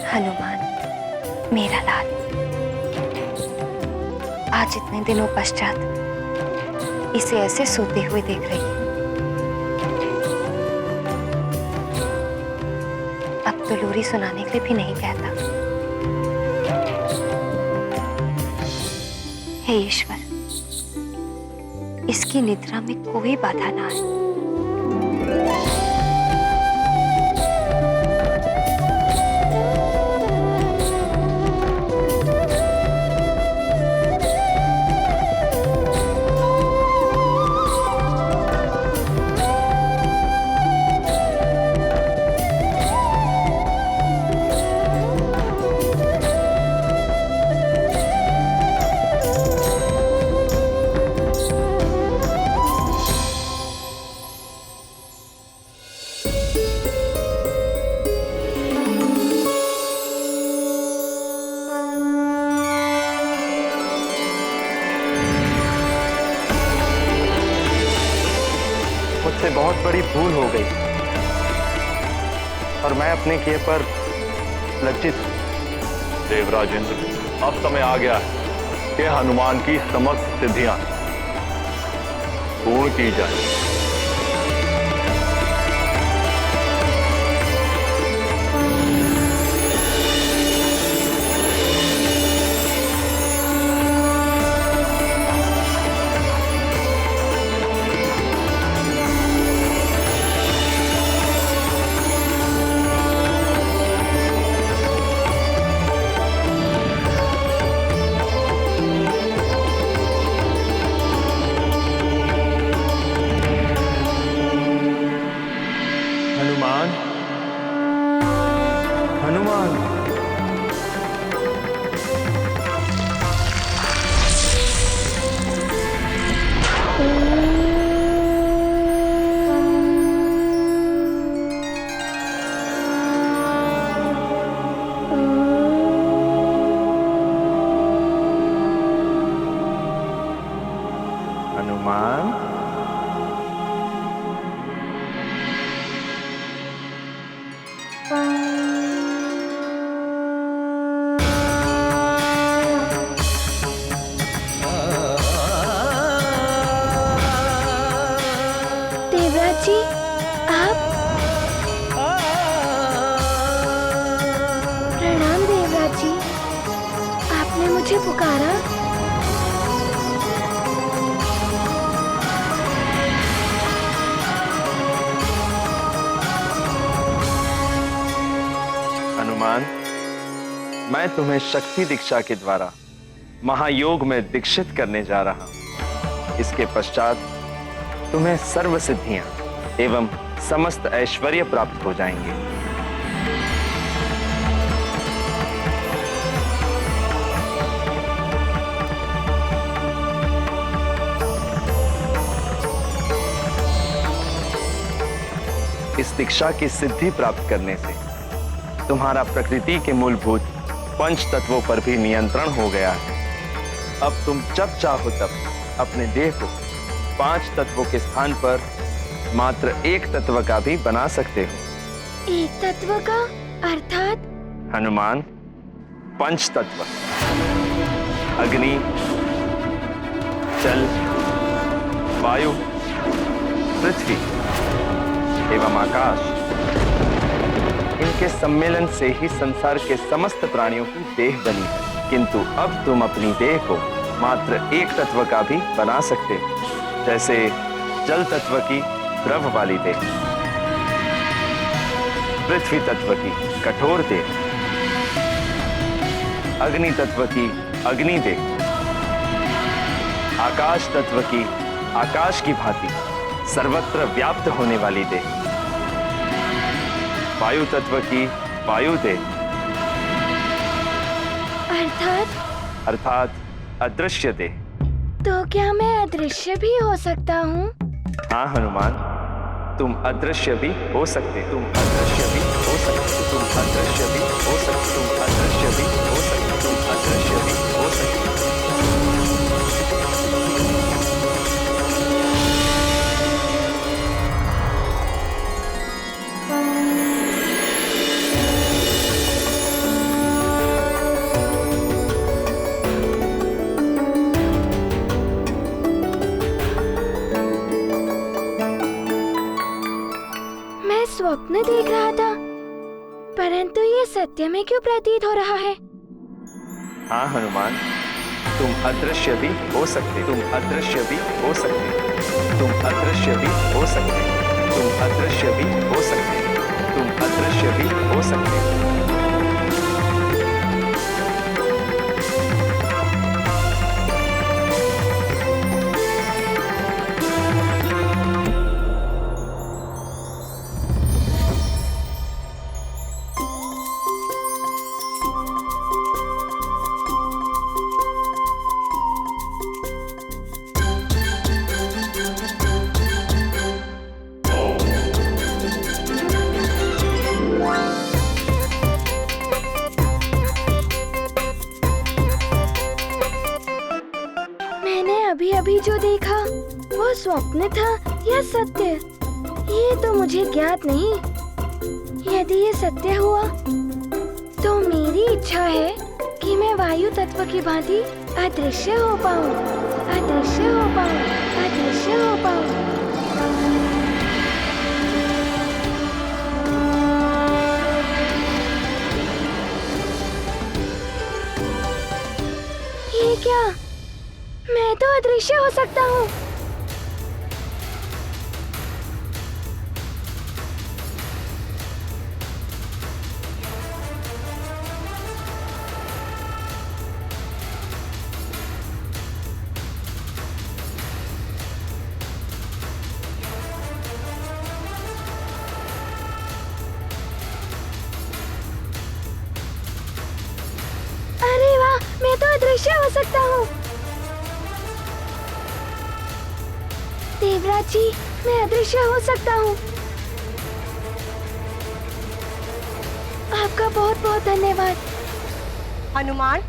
हनुमान, मेरा लाल, आज इतने दिनों पश्चात इसे ऐसे सोते हुए देख रही हूं। अब तो लोरी सुनाने के लिए भी नहीं कहता। हे ईश्वर, इसकी निद्रा में कोई बाधा ना आए। मुझसे बहुत बड़ी भूल हो गई और मैं अपने किए पर लज्जित हूं। देवराजेंद्र, अब समय आ गया है कि हनुमान की समस्त सिद्धियां पूर्ण की जाए। हनुमान, हनुमान, हनुमान, देवराज जी, आप? प्रणाम देवराज जी, आपने मुझे पुकारा? हनुमान, मैं तुम्हें शक्ति दीक्षा के द्वारा महायोग में दीक्षित करने जा रहा हूं। इसके पश्चात तुम्हें सर्व सिद्धियां एवं समस्त ऐश्वर्य प्राप्त हो जाएंगे। इस दीक्षा की सिद्धि प्राप्त करने से तुम्हारा प्रकृति के मूलभूत पंच तत्वों पर भी नियंत्रण हो गया है। अब तुम जब चाहो तब अपने देह को 5 तत्वों के स्थान पर मात्र 1 तत्व का भी बना सकते हो। 1 तत्व का अर्थात? हनुमान, पंच तत्व अग्नि, जल, वायु, पृथ्वी एवं आकाश, इनके सम्मेलन से ही संसार के समस्त प्राणियों की देह बनी है। किंतु अब तुम अपनी देह को मात्र 1 तत्व का भी बना सकते हो, जैसे जल तत्व की द्रव वाली देह, पृथ्वी तत्व की कठोर देह, अग्नि तत्व की अग्नि देह, आकाश तत्व की आकाश की भांति सर्वत्र व्याप्त होने वाली देह, वायु तत्व की वायु देह, अर्थात अदृश्य देह। तो क्या मैं अदृश्य भी हो सकता हूँ? हाँ हनुमान, तुम अदृश्य भी हो सकते, तुम अदृश्य भी हो सकते, तुम अदृश्य भी हो सकते, तुम अदृश्य भी हो सकते, तुम अदृश्य भी हो सकते। स्वप्न देख रहा था, परंतु ये सत्य में क्यों प्रतीत हो रहा है? हाँ हनुमान, तुम अदृश्य भी हो सकते, तुम अदृश्य भी हो सकते, तुम अदृश्य भी हो सकते, तुम अदृश्य भी हो सकते, तुम अदृश्य भी हो सकते। अभी अभी जो देखा वो स्वप्न था या सत्य, ये तो मुझे ज्ञात नहीं। यदि ये सत्य हुआ तो मेरी इच्छा है कि मैं वायु तत्व की भांति अदृश्य हो पाऊं, अदृश्य हो पाऊं, अदृश्य हो पाऊं। ये क्या? मैं तो अदृश्य हो सकता हूँ। अरे वाह, मैं तो अदृश्य हो सकता हूँ। देवराज जी, मैं अदृश्य हो सकता हूँ। आपका बहुत बहुत धन्यवाद। हनुमान,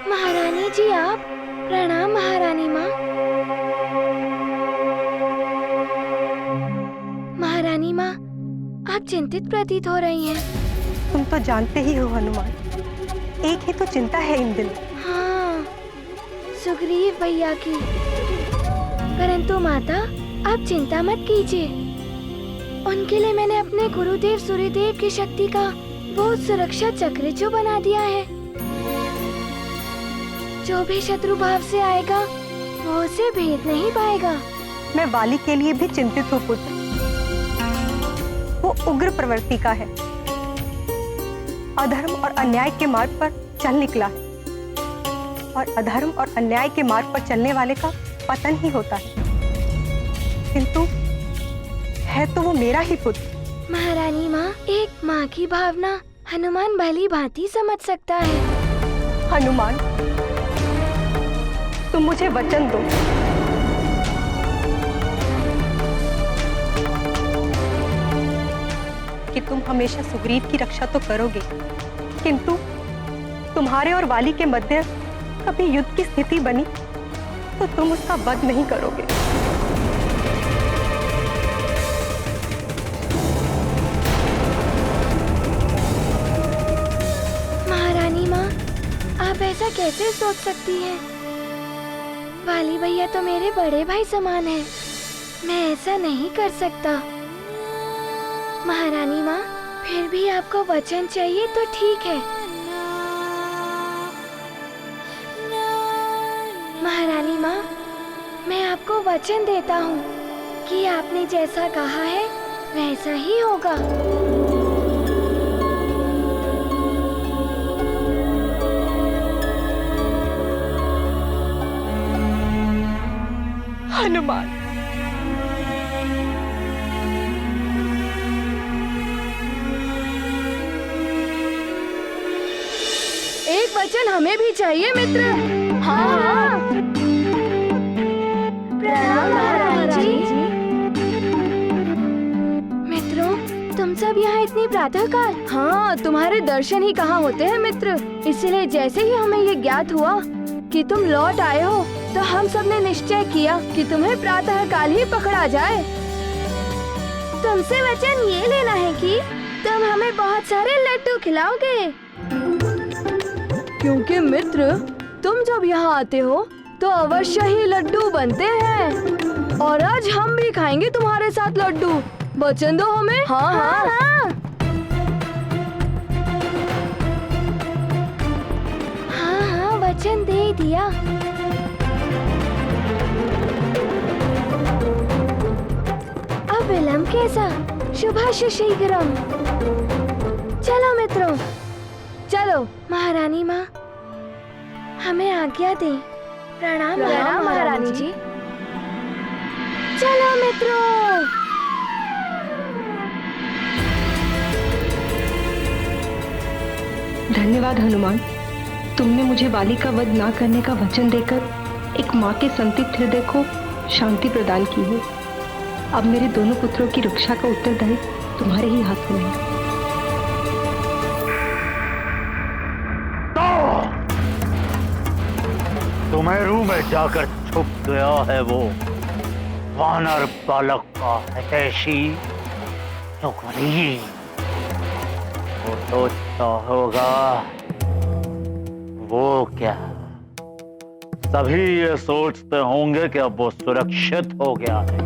महारानी जी आप, प्रणाम महारानी माँ। महारानी माँ, आप चिंतित प्रतीत हो रही हैं। तुम तो जानते ही हो हनुमान, एक ही तो चिंता है इन दिनों। हाँ, सुग्रीव भैया की। परंतु माता, आप चिंता मत कीजिए। उनके लिए मैंने अपने गुरुदेव सूर्यदेव की शक्ति का वो सुरक्षा चक्र जो बना दिया है। जो भी शत्रु भाव से आएगा वो उसे भेद नहीं पाएगा। मैं वाली के लिए भी चिंतित हूँ पुत्र। वो उग्र प्रवृत्ति का है, अधर्म और अन्याय के मार्ग पर चल निकला है, और अधर्म और अन्याय के मार्ग पर चलने वाले का पतन ही होता है। किंतु है तो वो मेरा ही पुत्र। महारानी माँ, एक माँ की भावना हनुमान भली भांति समझ सकता है। हनुमान, तुम मुझे वचन दो कि तुम हमेशा सुग्रीव की रक्षा तो करोगे, किंतु तुम्हारे और वाली के मध्य कभी युद्ध की स्थिति बनी तो तुम उसका वध नहीं करोगे। महारानी माँ, आप ऐसा कैसे सोच सकती हैं? वाली भैया तो मेरे बड़े भाई समान हैं। मैं ऐसा नहीं कर सकता। महारानी माँ, फिर भी आपको वचन चाहिए तो ठीक है। महारानी माँ, मैं आपको वचन देता हूँ कि आपने जैसा कहा है वैसा ही होगा। हनुमान, एक वचन हमें भी चाहिए मित्र। हाँ, प्रणाम महाराज जी। मित्रों, तुम सब यहाँ इतनी प्रातःकाल? हाँ, तुम्हारे दर्शन ही कहाँ होते हैं मित्र। इसलिए जैसे ही हमें ये ज्ञात हुआ कि तुम लौट आए हो तो हम सब ने निश्चय किया कि तुम्हें प्रातःकाल ही पकड़ा जाए। तुमसे वचन ये लेना है कि तुम हमें बहुत सारे लड्डू खिलाओगे। क्योंकि मित्र, तुम जब यहाँ आते हो तो अवश्य ही लड्डू बनते हैं और आज हम भी खाएंगे तुम्हारे साथ लड्डू। वचन दो हमें। हाँ हाँ, हाँ। हाँ, वचन दे दिया। अब विलंब कैसा? शुभश शीघ्रम। चलो मित्रों, चलो। महारानी माँ, हमें आज्ञा दे। प्रणाम प्रणाम महारानी जी। चलो मित्रों। धन्यवाद हनुमान, तुमने मुझे बाली का वध ना करने का वचन देकर एक माँ के संदिग्ध हृदय को शांति प्रदान की है। अब मेरे दोनों पुत्रों की रक्षा का उत्तरदायित्व तुम्हारे ही हाथ में है। सुमेरु में जाकर छुप गया है वो वानर बालक का हितैषी सुग्रीव। वो सोचता होगा वो क्या, सभी ये सोचते होंगे कि अब वो सुरक्षित हो गया है,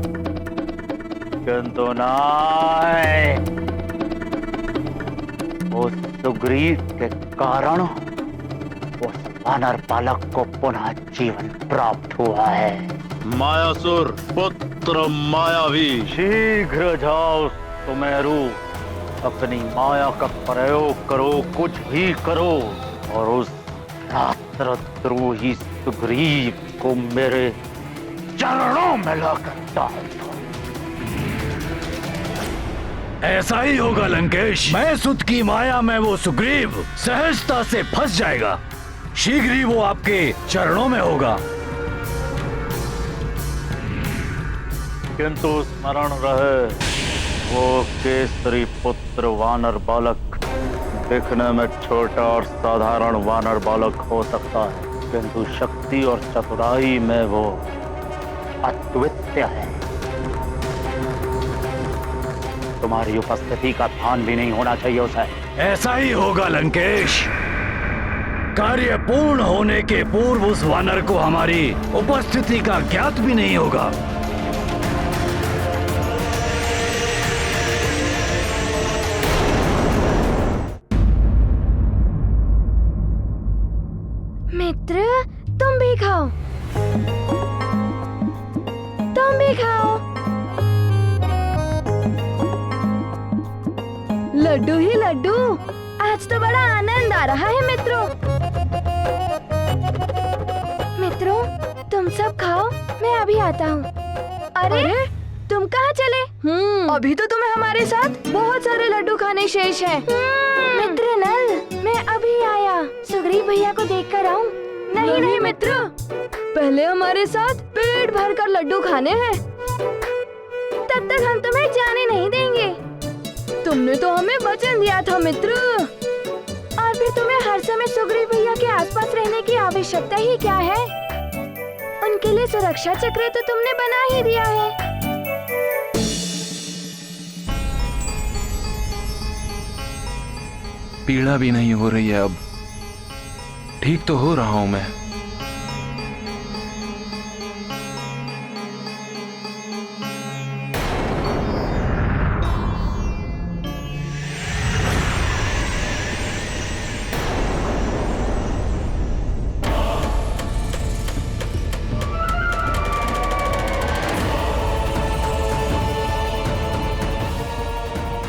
किंतु नहीं, उस सुग्रीव के कारण उस वानर बालक को पुनः जीवन प्राप्त हुआ है। मायासुर पुत्र मायावी, शीघ्र जाओ सुमेरु, अपनी माया का प्रयोग करो, कुछ भी करो, और उस रात्रद्रोही सुग्रीव को मेरे चरणों में लाकर डाल दो। ऐसा ही होगा लंकेश। मैं सुत की माया में वो सुग्रीव सहजता से फंस जाएगा। शीघ्र ही वो आपके चरणों में होगा। किंतु स्मरण रहे, वो केसरी पुत्र वानर बालक दिखने में छोटा और साधारण वानर बालक हो सकता है, किंतु शक्ति और चतुराई में वो अद्वितीय है। तुम्हारी उपस्थिति का ध्यान भी नहीं होना चाहिए उसे। ऐसा ही होगा लंकेश। कार्य पूर्ण होने के पूर्व उस वानर को हमारी उपस्थिति का ज्ञात भी नहीं होगा। मित्र, तुम भी खाओ। तुम भी खाओ। लड्डू ही लड्डू। आज तो बड़ा आनंद आ रहा है मित्रों। मित्रों, तुम सब खाओ, मैं अभी आता हूँ। अरे, तुम कहाँ चले? अभी तो तुम्हें हमारे साथ बहुत सारे लड्डू खाने शेष हैं। मित्र नल, मैं अभी आया। सुग्रीव भैया को देख कर आऊँ? नहीं नहीं मित्र, पहले हमारे साथ पेट भर कर लड्डू खाने हैं। तब तक हम तुम्हें जाने नहीं देंगे। तुमने तो हमें वचन दिया था मित्र। और फिर तुम्हें हर समय सुग्रीव भैया के आसपास रहने की आवश्यकता ही क्या है? उनके लिए सुरक्षा चक्र तो तुमने बना ही दिया है। पीड़ा भी नहीं हो रही है अब। ठीक तो हो रहा हूं मैं।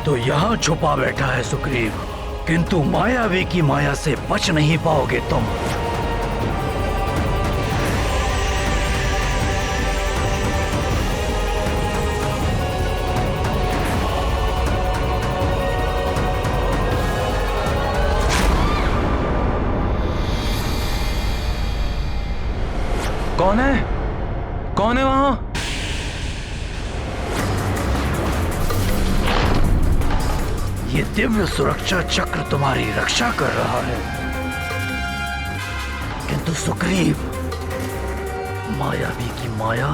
तो यहाँ छुपा बैठा है सुग्रीव, किंतु मायावी की माया से बच नहीं पाओगे तुम। कौन है? कौन है वहां? ये दिव्य सुरक्षा चक्र तुम्हारी रक्षा कर रहा है, किंतु सुग्रीव, मायावी की माया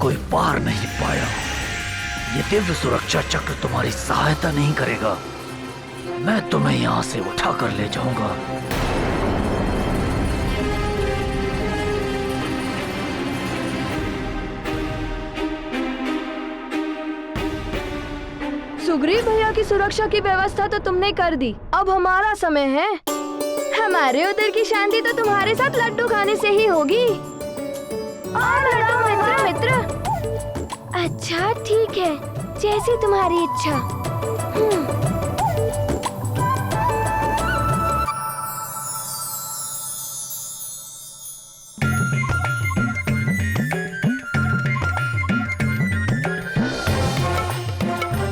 कोई पार नहीं पाया। ये दिव्य सुरक्षा चक्र तुम्हारी सहायता नहीं करेगा। मैं तुम्हें यहां से उठाकर ले जाऊंगा। सुग्रीव भैया की सुरक्षा की व्यवस्था तो तुमने कर दी, अब हमारा समय है। हमारे उधर की शांति तो तुम्हारे साथ लड्डू खाने से ही होगी। और मित्र मित्र। अच्छा ठीक है, जैसी तुम्हारी इच्छा।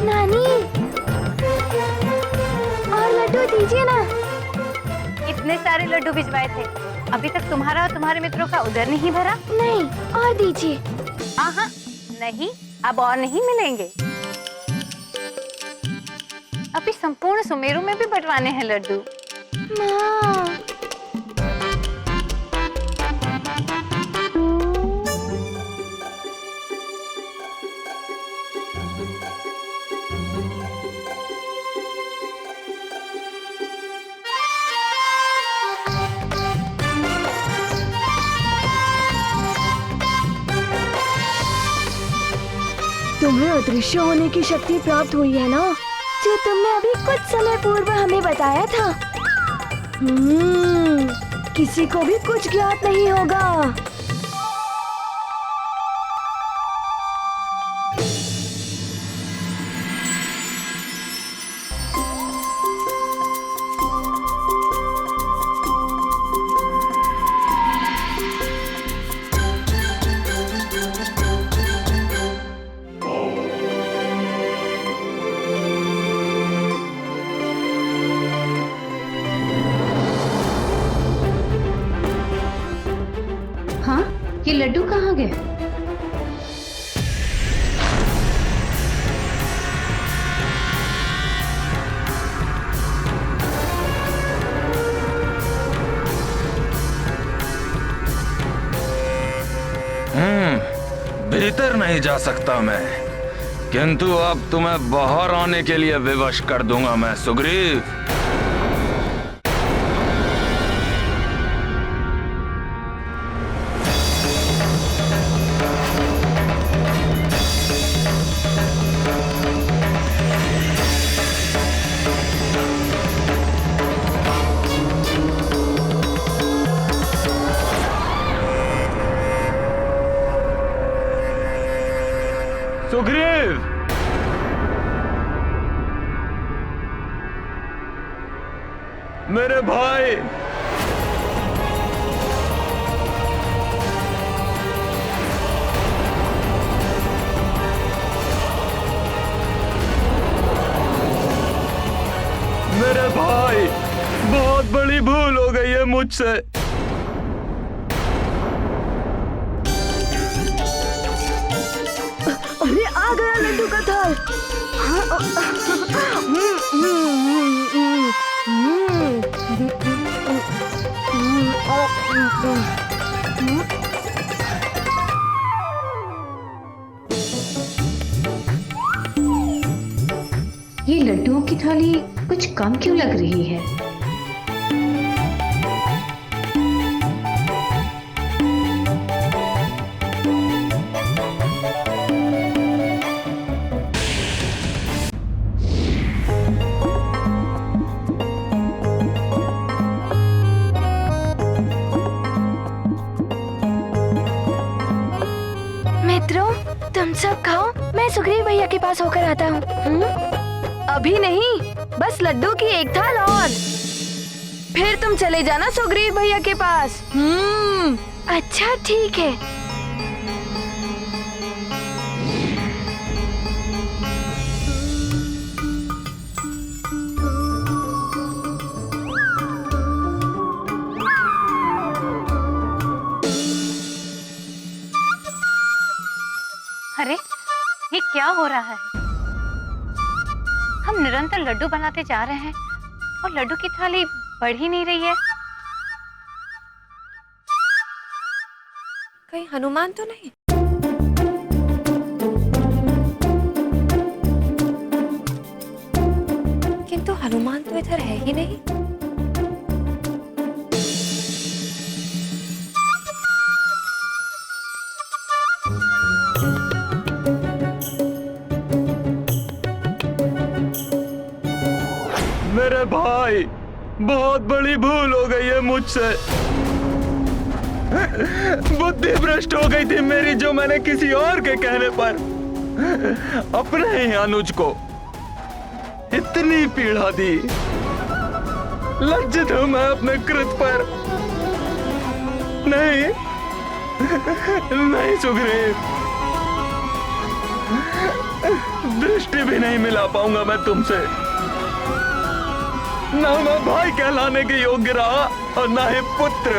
नानी, और लड्डू दीजिए ना। इतने सारे लड्डू भिजवाए थे, अभी तक तुम्हारा और तुम्हारे मित्रों का उधर नहीं भरा? नहीं, और दीजिए। हाँ, नहीं, अब और नहीं मिलेंगे। अभी संपूर्ण सुमेरु में भी बंटवाने हैं लड्डू। माँ, तुम्हें अदृश्य होने की शक्ति प्राप्त हुई है ना, जो तुमने अभी कुछ समय पूर्व हमें बताया था। किसी को भी कुछ ज्ञात नहीं होगा। हाँ, ये लड्डू कहाँ गए? भीतर नहीं जा सकता मैं, किंतु अब तुम्हें बाहर आने के लिए विवश कर दूंगा मैं सुग्रीव। सुग्रीव, मेरे भाई, मेरे भाई, बहुत बड़ी भूल हो गई है मुझसे। अरे आ गया लड्डू का थाल। ये लड्डुओं की थाली कुछ कम क्यों लग रही है? मित्रों, तुम सब खाओ, मैं सुग्रीव भैया के पास होकर आता हूँ। अभी नहीं, बस लड्डू की एक थाल और, फिर तुम चले जाना सुग्रीव भैया के पास। अच्छा ठीक है। अरे, ये क्या हो रहा है? हम निरंतर लड्डू बनाते जा रहे हैं और लड्डू की थाली बढ़ ही नहीं रही है। कहीं हनुमान तो नहीं? किंतु हनुमान तो इधर है ही नहीं। भाई, बहुत बड़ी भूल हो गई है मुझसे। बुद्धि भ्रष्ट हो गई थी मेरी, जो मैंने किसी और के कहने पर अपने ही अनुज को इतनी पीड़ा दी। लज्जित हूं मैं अपने कृत पर। नहीं नहीं सुग्रीव, दृष्टि भी नहीं मिला पाऊंगा मैं तुमसे। ना मैं भाई कहलाने के योग्य रहा और ना ही पुत्र।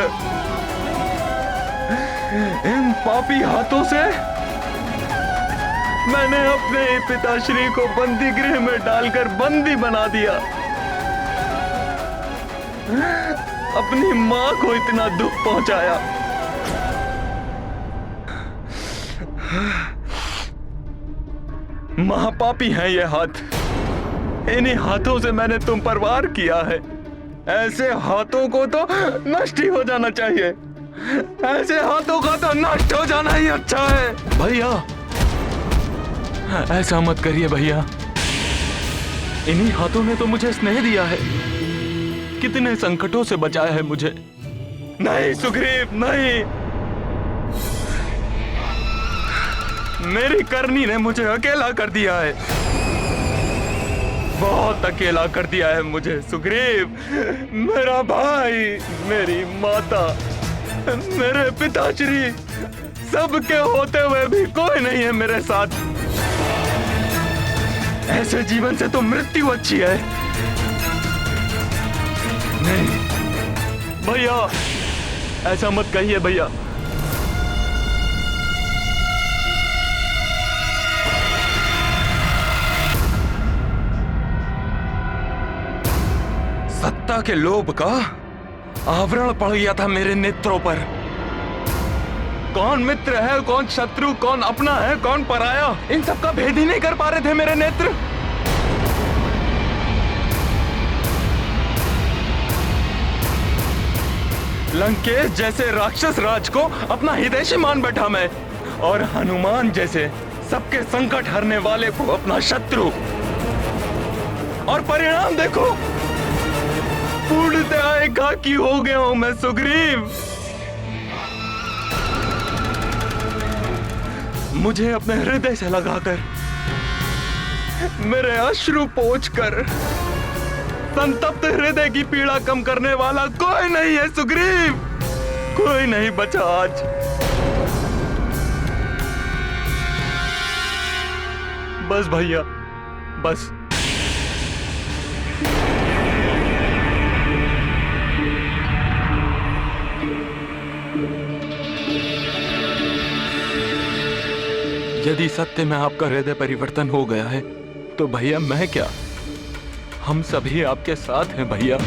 इन पापी हाथों से मैंने अपने ही पिताश्री को बंदी गृह में डालकर बंदी बना दिया। अपनी मां को इतना दुख पहुंचाया। महापापी हैं ये हाथ। इन्हीं हाथों से मैंने तुम पर वार किया है। ऐसे हाथों को तो नष्ट ही हो जाना चाहिए। ऐसे हाथों का तो नष्ट हो जाना ही अच्छा है। भैया ऐसा मत करिए भैया। इन्हीं हाथों ने तो मुझे स्नेह दिया है, कितने संकटों से बचाया है मुझे। नहीं सुग्रीव नहीं, मेरी करनी ने मुझे अकेला कर दिया है। बहुत अकेला कर दिया है मुझे सुग्रीव। मेरा भाई, मेरी माता, मेरे पिताश्री, सबके होते हुए भी कोई नहीं है मेरे साथ। ऐसे जीवन से तो मृत्यु अच्छी है। नहीं भैया, ऐसा मत कहिए भैया। सत्ता के लोभ का आवरण पड़ गया था मेरे नेत्रों पर। कौन मित्र है, कौन शत्रु, कौन अपना है, कौन पराया, इन सब का भेद ही नहीं कर पा रहे थे मेरे नेत्र। लंकेश जैसे राक्षस राज को अपना हितैषी मान बैठा मैं, और हनुमान जैसे सबके संकट हरने वाले को अपना शत्रु। और परिणाम देखो, पूर्णतः एकाकी हो गया हूं मैं सुग्रीव। मुझे अपने हृदय से लगाकर, मेरे अश्रु पोंछकर संतप्त हृदय की पीड़ा कम करने वाला कोई नहीं है सुग्रीव। कोई नहीं बचा आज। बस भैया बस। यदि सत्य में आपका हृदय परिवर्तन हो गया है तो भैया मैं क्या, हम सभी आपके साथ हैं भैया।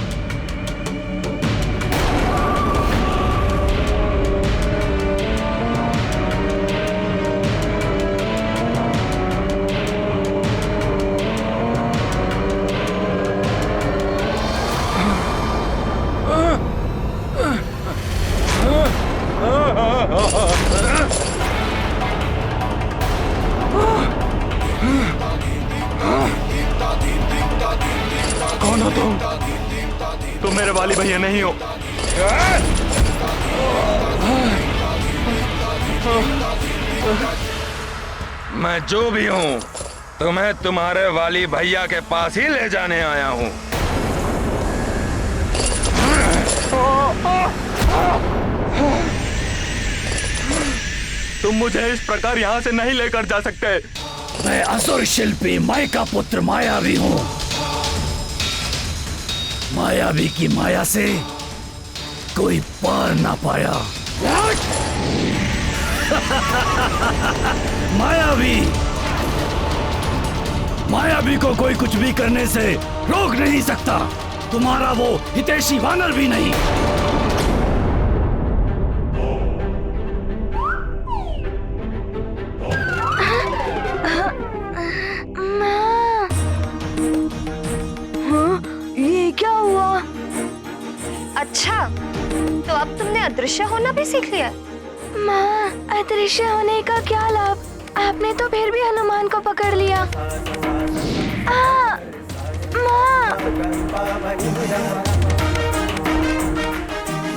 कौन हो तुम मेरे वाली भैया नहीं हो। मैं जो भी हूं, तुम्हें तुम्हारे वाली भैया के पास ही ले जाने आया हूं। तुम मुझे इस प्रकार यहां से नहीं लेकर जा सकते। मैं असुर शिल्पी माया का पुत्र मायावी हूँ। मायावी की माया से कोई पार ना पाया। मायावी को कोई कुछ भी करने से रोक नहीं सकता। तुम्हारा वो हितैषी वानर भी नहीं। अच्छा, तो अब तुमने अदृश्य होना भी सीख लिया। माँ, अदृश्य होने का क्या लाभ? आपने तो फिर भी हनुमान को पकड़ लिया।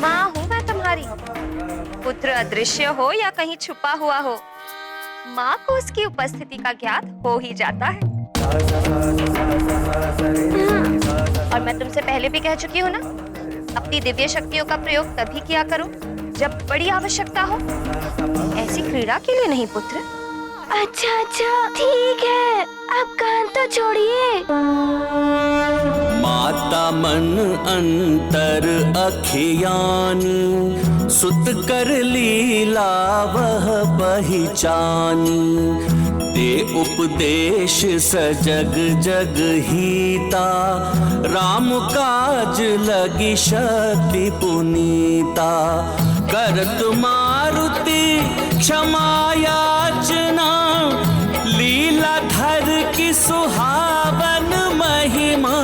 माँ हूँ मैं तुम्हारी। पुत्र अदृश्य हो या कहीं छुपा हुआ हो, माँ को उसकी उपस्थिति का ज्ञात हो ही जाता है। और मैं तुमसे पहले भी कह चुकी हूँ ना, अपनी दिव्य शक्तियों का प्रयोग तभी किया करो जब बड़ी आवश्यकता हो, ऐसी क्रीड़ा के लिए नहीं पुत्र। अच्छा ठीक है, अब कान तो छोड़िए। माता मन अंतर अखियानी, सुत कर लीला वह पहचानी। दे उपदेश सजग जग हीता, राम काज लगी शक्ति पुनीता। करत मारुति क्षमा याचना, लीला धर की सुहावन महिमा।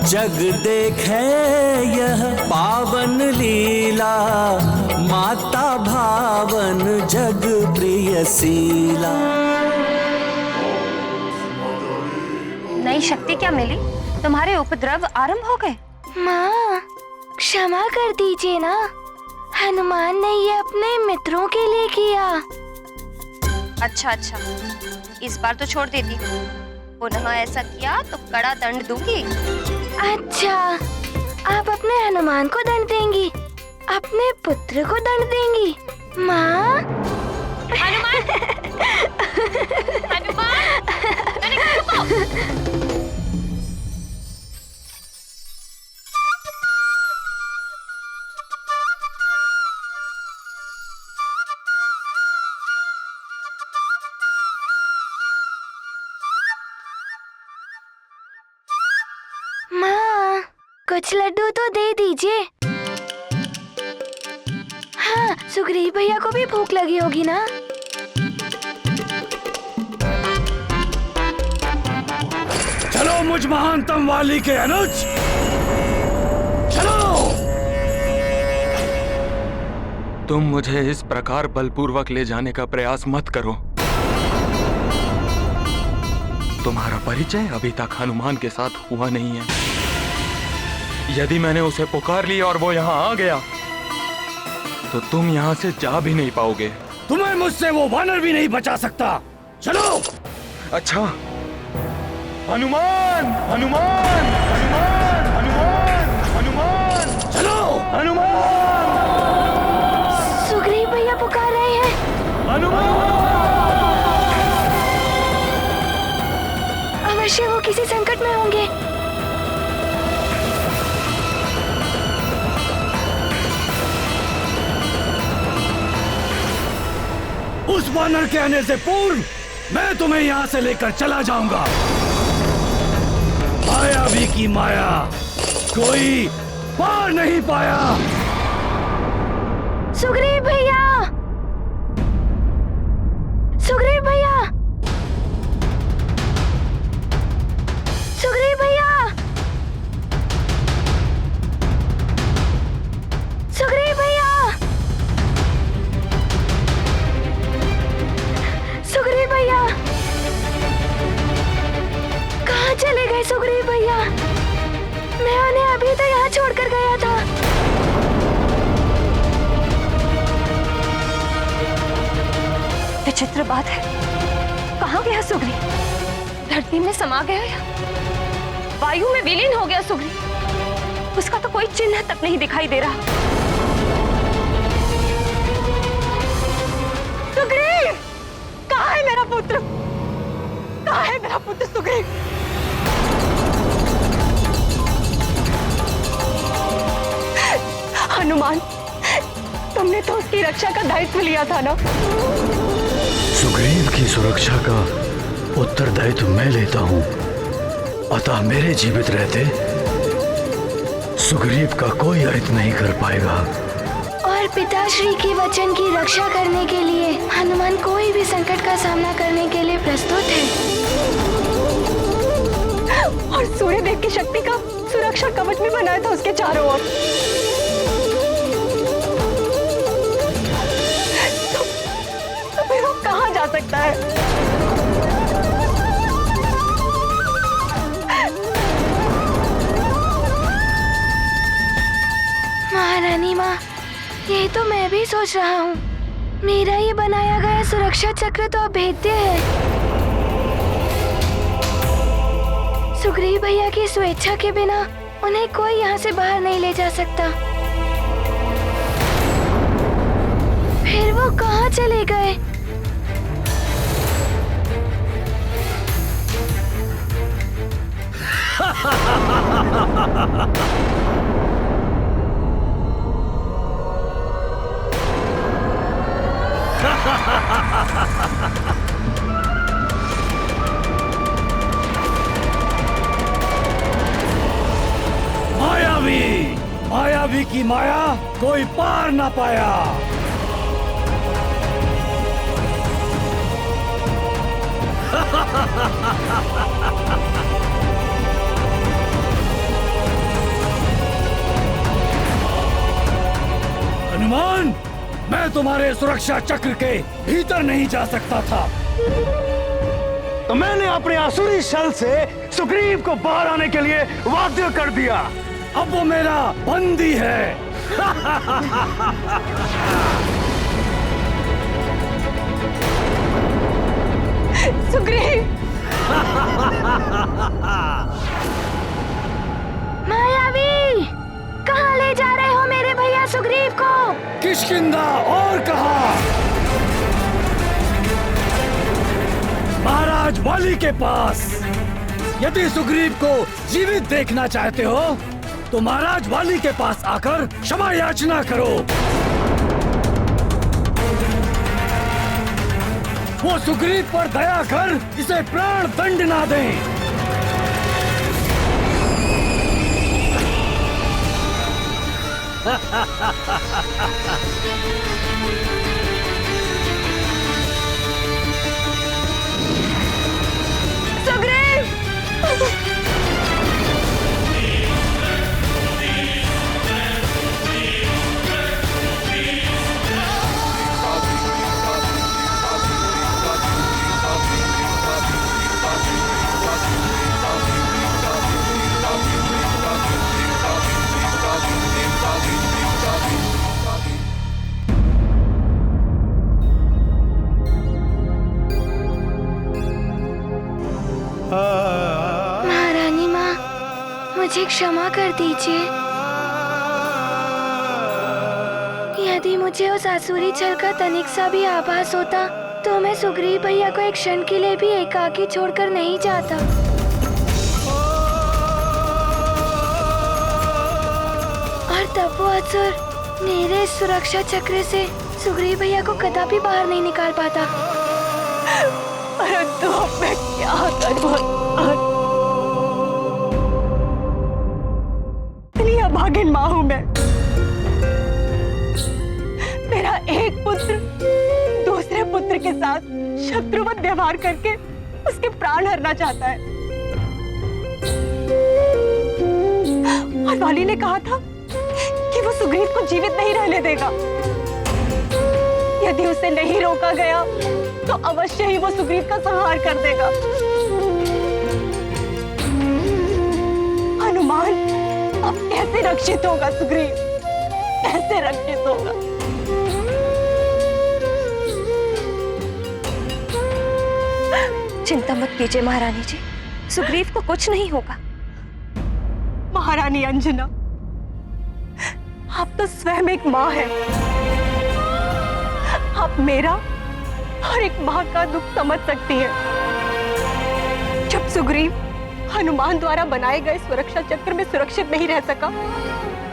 जग देखे यह पावन लीला, माता भावन जग प्रिय शीला। नई शक्ति क्या मिली? तुम्हारे उपद्रव आरंभ हो गए। माँ क्षमा कर दीजिए ना, हनुमान ने ये अपने मित्रों के लिए किया। अच्छा, इस बार तो छोड़ देती हूँ, पुनः ऐसा किया तो कड़ा दंड दूंगी। अच्छा, आप अपने हनुमान को दंड देंगी, अपने पुत्र को दंड देंगी। माँ हनुमान मैंने कहा रुको। माँ कुछ लड्डू तो दे दीजिए। हाँ, सुग्रीव भैया को भी भूख लगी होगी ना। चलो मुझ महानतम वाली के अनुज, चलो। तुम मुझे इस प्रकार बलपूर्वक ले जाने का प्रयास मत करो। तुम्हारा परिचय अभी तक हनुमान के साथ हुआ नहीं है। यदि मैंने उसे पुकार लिया और वो यहाँ आ गया, तो तुम यहाँ से जा भी नहीं पाओगे। तुम्हें मुझसे वो वानर भी नहीं बचा सकता। चलो। अच्छा, हनुमान हनुमान हनुमान हनुमान हनुमान, चलो। हनुमान सुग्रीव भैया पुकार रहे हैं। हनुमान। अवश्य वो किसी संकट में होंगे। उस वानर के आने से पूर्व मैं तुम्हें यहाँ से लेकर चला जाऊंगा। मायावी की माया कोई पार नहीं पाया। सुग्रीव भैया, सुग्रीव भैया, सुग्रीव भैया, सुग्रीव भैया, सुग्रीव भैया, कहाँ चले गए सुग्रीव भैया? मैं उन्हें अभी तो यहाँ छोड़कर गया था। विचित्र बात है, कहाँ गया सुग्रीव? धरती में समा गया या वायु में विलीन हो गया सुग्रीव? उसका तो कोई चिन्ह तक नहीं दिखाई दे रहा। सुग्रीव, कहाँ है मेरा पुत्र? कहाँ है मेरा पुत्र सुग्रीव? हनुमान, तुमने तो उसकी रक्षा का दायित्व लिया था ना? सुग्रीव की सुरक्षा का उत्तरदायित्व मैं लेता हूँ, अतः मेरे जीवित रहते सुग्रीव का कोई अहित नहीं कर पाएगा। और पिताश्री के वचन की रक्षा करने के लिए हनुमान कोई भी संकट का सामना करने के लिए प्रस्तुत है। और सूर्यदेव की शक्ति का सुरक्षा कवच भी बनाया था उसके चारों ओर। तो फिर वो कहाँ जा सकता है? तो मैं भी सोच रहा हूँ, मेरा ये बनाया गया सुरक्षा चक्र तो अभेद्य है। सुग्रीव भैया की स्वेच्छा के बिना उन्हें कोई यहाँ से बाहर नहीं ले जा सकता। फिर वो कहाँ चले गए? मायावी की माया कोई पार ना पाया। हनुमान, मैं तुम्हारे सुरक्षा चक्र के भीतर नहीं जा सकता था, तो मैंने अपने आसुरी शल से सुग्रीव को बाहर आने के लिए बाध्य कर दिया। अब वो मेरा बंदी है। सुग्रीव! मायावी, कहाँ ले जा रहे हो मेरे भैया सुग्रीव को? किष्किंधा और कहा, महाराज वाली के पास। यदि सुग्रीव को जीवित देखना चाहते हो तो महाराज वाली के पास आकर क्षमा याचना करो। वो सुग्रीव पर दया कर इसे प्राण दंड ना दें। सुग्रीव! महारानी माँ, मुझे क्षमा कर दीजिए। यदि मुझे उस आसुरी छल का तनिक सा भी आभास होता तो मैं सुग्रीव भैया को एक क्षण के लिए भी एकाकी छोड़कर नहीं जाता। और तब वो असुर मेरे सुरक्षा चक्र से सुग्रीव भैया को कदापि बाहर नहीं निकाल पाता। परंतु अब मैं क्या करूं? इतनी अभागिन माँ हूं मैं। मेरा एक पुत्र दूसरे पुत्र के साथ शत्रुवत व्यवहार करके उसके प्राण हरना चाहता है। और वाली ने कहा था कि वो सुग्रीव को जीवित नहीं रहने देगा। यदि उसे नहीं रोका गया तो अवश्य ही वो सुग्रीव का संहार कर देगा। हनुमान अब कैसे रक्षित होगा सुग्रीव? कैसे रक्षित होगा? चिंता मत कीजिए महारानी जी, सुग्रीव को कुछ नहीं होगा। महारानी अंजना, आप तो स्वयं एक माँ है। आप मेरा और एक माँ का दुख समझ सकती है। जब सुग्रीव हनुमान द्वारा बनाए गए सुरक्षा चक्र में सुरक्षित नहीं रह सका,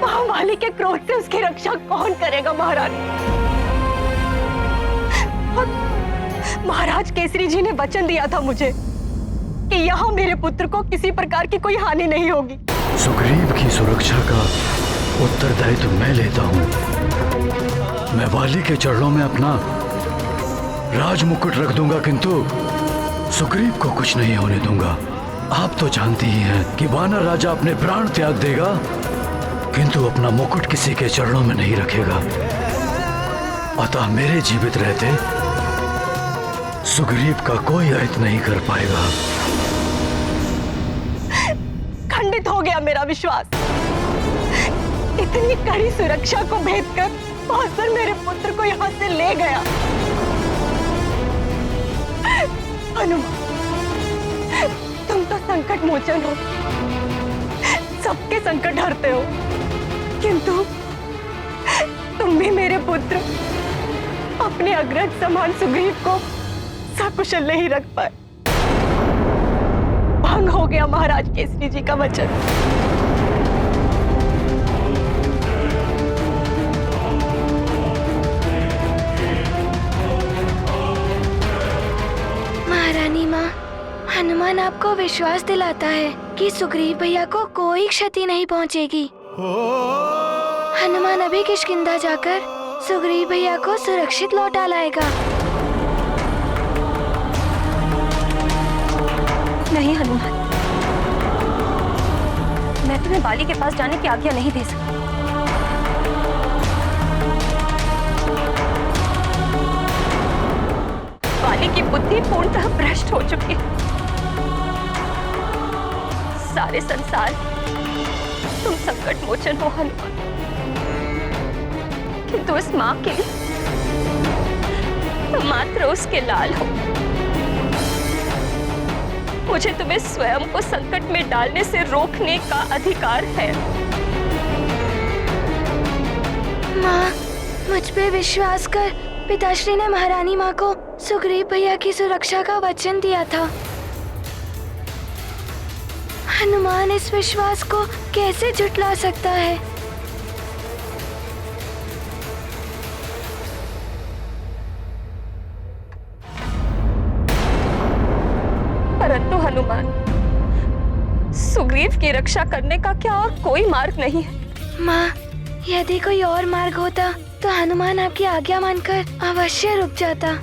महावाली के क्रोध से उसकी रक्षा कौन करेगा महारानी? महाराज केसरी जी ने वचन दिया था मुझे कि यहाँ मेरे पुत्र को किसी प्रकार की कोई हानि नहीं होगी। सुग्रीव की सुरक्षा का उत्तरदायित्व मैं लेता हूँ। मैं वाली के चरणों में अपना राज मुकुट रख दूंगा, किंतु सुग्रीव को कुछ नहीं होने दूंगा। आप तो जानती ही हैं कि वानर राजा अपने प्राण त्याग देगा, किंतु अपना मुकुट किसी के चरणों में नहीं रखेगा। अतः मेरे जीवित रहते सुग्रीव का कोई अहित नहीं कर पाएगा। खंडित हो गया मेरा विश्वास। इतनी कड़ी सुरक्षा को भेद कर असुर मेरे पुत्र को यहाँ से ले गया। हनुमान, तुम तो संकट मोचन हो, सबके संकट हरते हो, किंतु तुम भी मेरे पुत्र अपने अग्रज समान सुग्रीव को सकुशल नहीं रख पाए। भंग हो गया महाराज केसरी जी का वचन। महारानी माँ, हनुमान आपको विश्वास दिलाता है कि सुग्रीव भैया को कोई क्षति नहीं पहुँचेगी। हनुमान अभी किष्किंधा जाकर सुग्रीव भैया को सुरक्षित लौटा लाएगा। नहीं हनुमान, मैं तुम्हें बाली के पास जाने की आज्ञा नहीं दे सकती। बाली की बुद्धि पूर्णतः भ्रष्ट हो चुकी है। सारे संसार तुम संकट मोचन हो हनुमान, किंतु इस मां के लिए तुम मात्र उसके लाल हो। मुझे तुम्हें स्वयं को संकट में डालने से रोकने का अधिकार है। माँ, मुझ पे विश्वास कर पिताश्री ने महारानी माँ को सुग्रीव भैया की सुरक्षा का वचन दिया था। हनुमान इस विश्वास को कैसे झुठला सकता है? परंतु हनुमान, सुग्रीव की रक्षा करने का क्या और कोई मार्ग नहीं है? माँ, यदि कोई और मार्ग होता तो हनुमान आपकी आज्ञा मानकर अवश्य रुक जाता।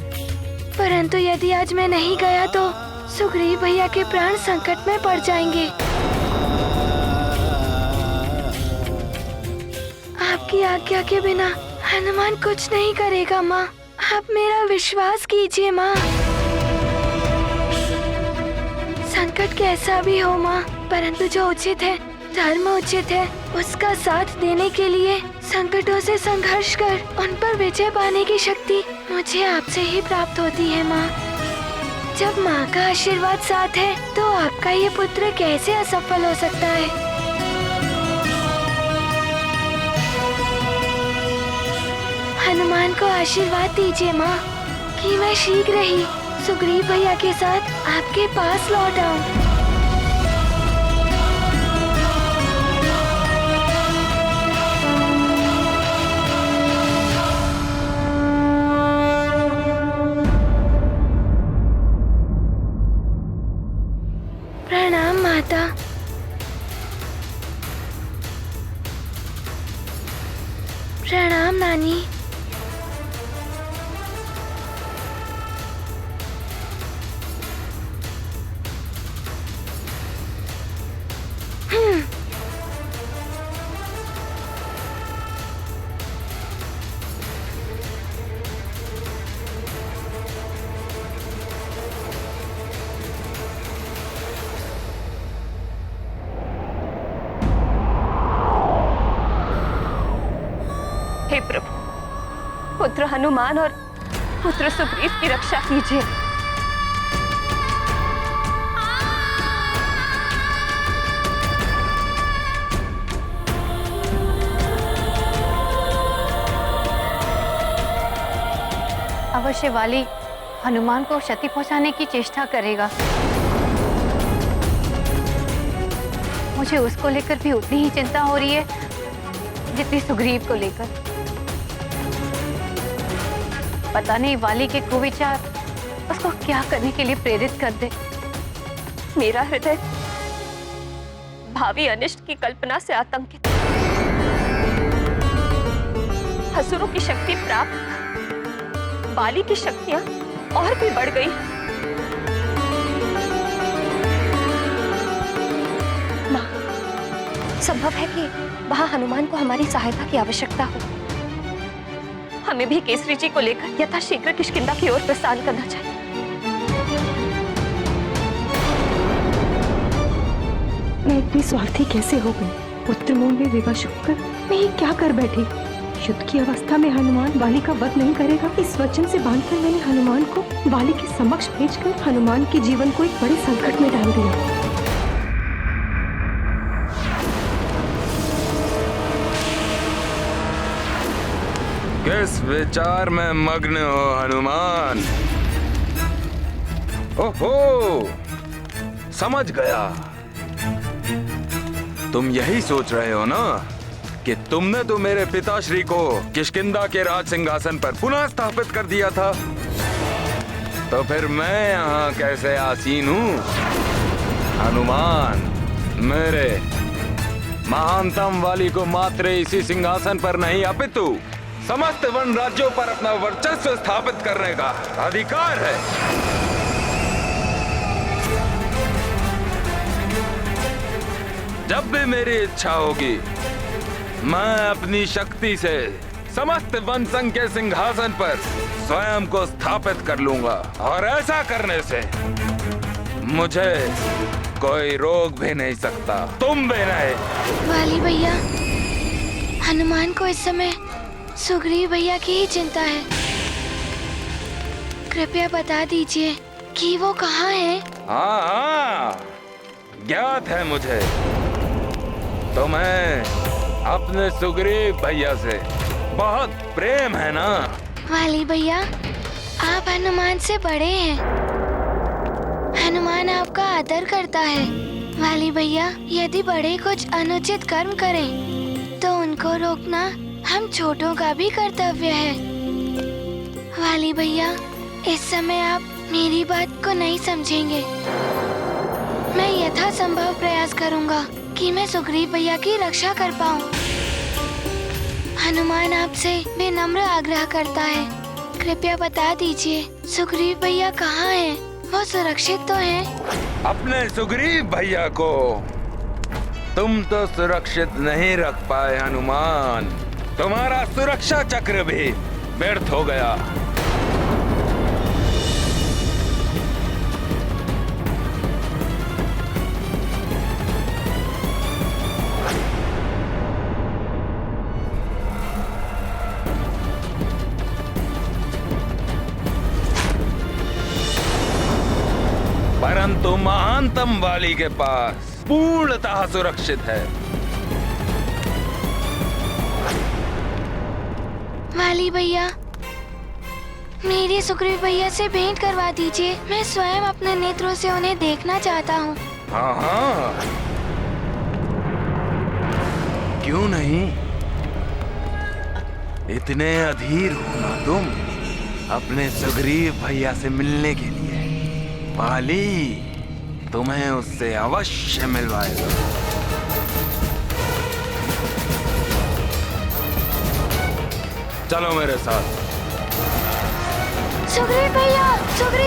परंतु यदि आज मैं नहीं गया तो सुग्रीव भैया के प्राण संकट में पड़ जाएंगे। आपकी आज्ञा के बिना हनुमान कुछ नहीं करेगा। माँ, आप मेरा विश्वास कीजिए। माँ, संकट कैसा भी हो माँ, परंतु जो उचित है, धर्म उचित है, उसका साथ देने के लिए संकटों से संघर्ष कर उन पर विजय पाने की शक्ति मुझे आपसे ही प्राप्त होती है। माँ, जब माँ का आशीर्वाद साथ है तो आपका ये पुत्र कैसे असफल हो सकता है? हनुमान को आशीर्वाद दीजिए माँ कि मैं शीघ्र ही सुग्रीव भैया के साथ आपके पास लौट आऊं। प्रणाम माता। प्रणाम नानी। हे प्रभु, पुत्र हनुमान और पुत्र सुग्रीव की रक्षा कीजिए। अवश्य वाली हनुमान को क्षति पहुंचाने की चेष्टा करेगा। मुझे उसको लेकर भी उतनी ही चिंता हो रही है जितनी सुग्रीव को लेकर। पता नहीं वाली के कुविचार उसको क्या करने के लिए प्रेरित कर दे। मेरा हृदय भावी अनिष्ट की कल्पना से आतंकित। असुरों की शक्ति प्राप्त, बाली की शक्तियां और भी बढ़ गई। मां, संभव है कि वहां हनुमान को हमारी सहायता की आवश्यकता हो। हमें भी केसरी जी को लेकर यथाशीघ्र किष्किंधा की ओर प्रस्थान करना चाहिए। मैं इतनी स्वार्थी कैसे हो गई? पुत्र मोह में विवश होकर मैं ये क्या कर बैठी? युद्ध की अवस्था में हनुमान वाली का वध नहीं करेगा, इस वचन से बांधकर मैंने हनुमान को वाली के समक्ष भेजकर हनुमान के जीवन को एक बड़े संकट में डाल दिया। किस विचार में मग्न हो हनुमान? ओहो, समझ गया। तुम यही सोच रहे हो ना कि तुमने तो मेरे पिताश्री को किष्किंधा के राज सिंहासन पर पुनः स्थापित कर दिया था, तो फिर मैं यहाँ कैसे आसीन हूँ? हनुमान, मेरे महानतम वाली को मात्र इसी सिंहासन पर नहीं अपितु समस्त वन राज्यों पर अपना वर्चस्व स्थापित करने का अधिकार है। जब भी मेरी इच्छा होगी, मैं अपनी शक्ति से समस्त वन संघ के सिंहासन पर स्वयं को स्थापित कर लूंगा, और ऐसा करने से मुझे कोई रोक भी नहीं सकता, तुम भी नहीं। वाली भैया, हनुमान को इस समय सुग्रीव भैया की ही चिंता है। कृपया बता दीजिए कि वो कहाँ है? हाँ, ज्ञात है मुझे। तुम्हें अपने सुग्रीव भैया से बहुत प्रेम है ना? वाली भैया, आप हनुमान से बड़े हैं। हनुमान आपका आदर करता है। वाली भैया, यदि बड़े कुछ अनुचित कर्म करें तो उनको रोकना हम छोटों का भी कर्तव्य है। वाली भैया, इस समय आप मेरी बात को नहीं समझेंगे। मैं यथासंभव प्रयास करूंगा कि मैं सुग्रीव भैया की रक्षा कर पाऊं। हनुमान आपसे विनम्र आग्रह करता है, कृपया बता दीजिए सुग्रीव भैया कहाँ हैं? वो सुरक्षित तो हैं? अपने सुग्रीव भैया को तुम तो सुरक्षित नहीं रख पाए हनुमान। तुम्हारा सुरक्षा चक्र भी व्यर्थ हो गया। परंतु महानतम वाली के पास पूर्णतः सुरक्षित है। वाली भैया, मेरी सुग्रीव भैया से भेंट करवा दीजिए। मैं स्वयं अपने नेत्रों से उन्हें देखना चाहता हूँ। हाँ हाँ, क्यों नहीं? इतने अधीर हो ना तुम अपने सुग्रीव भैया से मिलने के लिए। वाली तुम्हें उससे अवश्य मिलवाएगा। चलो मेरे साथ। सुग्रीव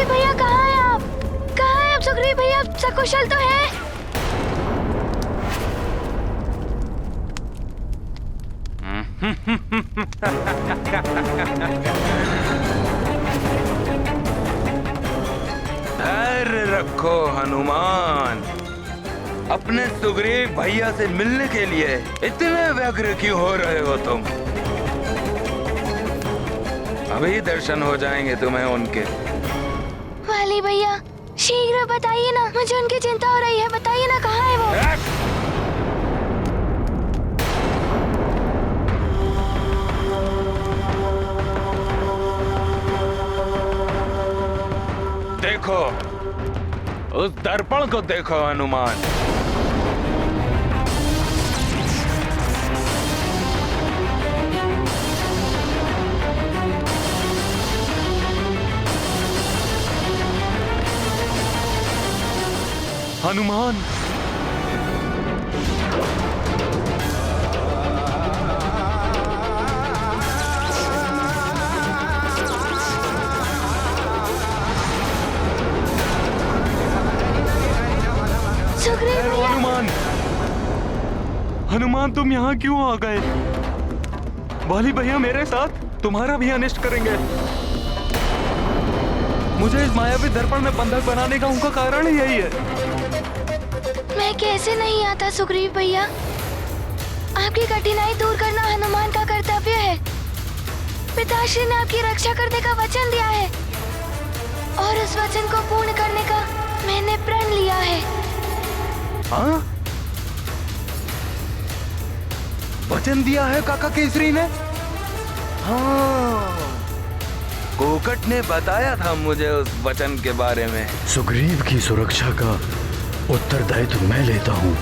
भैया कहाँ हैं आप? कहाँ हैं आप सुग्रीव भैया? सकुशल तो है? धैर्य रखो हनुमान। अपने सुग्रीव भैया से मिलने के लिए इतने व्यग्र क्यों हो रहे हो तुम? अभी दर्शन हो जाएंगे तुम्हें उनके। वाली भैया, शीघ्र बताइए ना, मुझे उनकी चिंता हो रही है। बताइए ना कहाँ है वो? देखो, उस दर्पण को देखो हनुमान। हनुमान, हनुमान, हनुमान तुम यहाँ क्यों आ गए? वाली भैया मेरे साथ तुम्हारा भी अनिष्ट करेंगे। मुझे इस मायावी दर्पण में बंधक बनाने का उनका कारण ही यही है। मैं कैसे नहीं आता सुग्रीव भैया? आपकी कठिनाई दूर करना हनुमान का कर्तव्य है। पिताश्री ने आपकी रक्षा करने का वचन दिया है और उस वचन को पूर्ण करने का मैंने प्रण लिया है। हाँ? वचन दिया है काका केसरी ने? हाँ, कोकट ने बताया था मुझे उस वचन के बारे में। सुग्रीव की सुरक्षा का उत्तरदायित्व मैं लेता हूँ।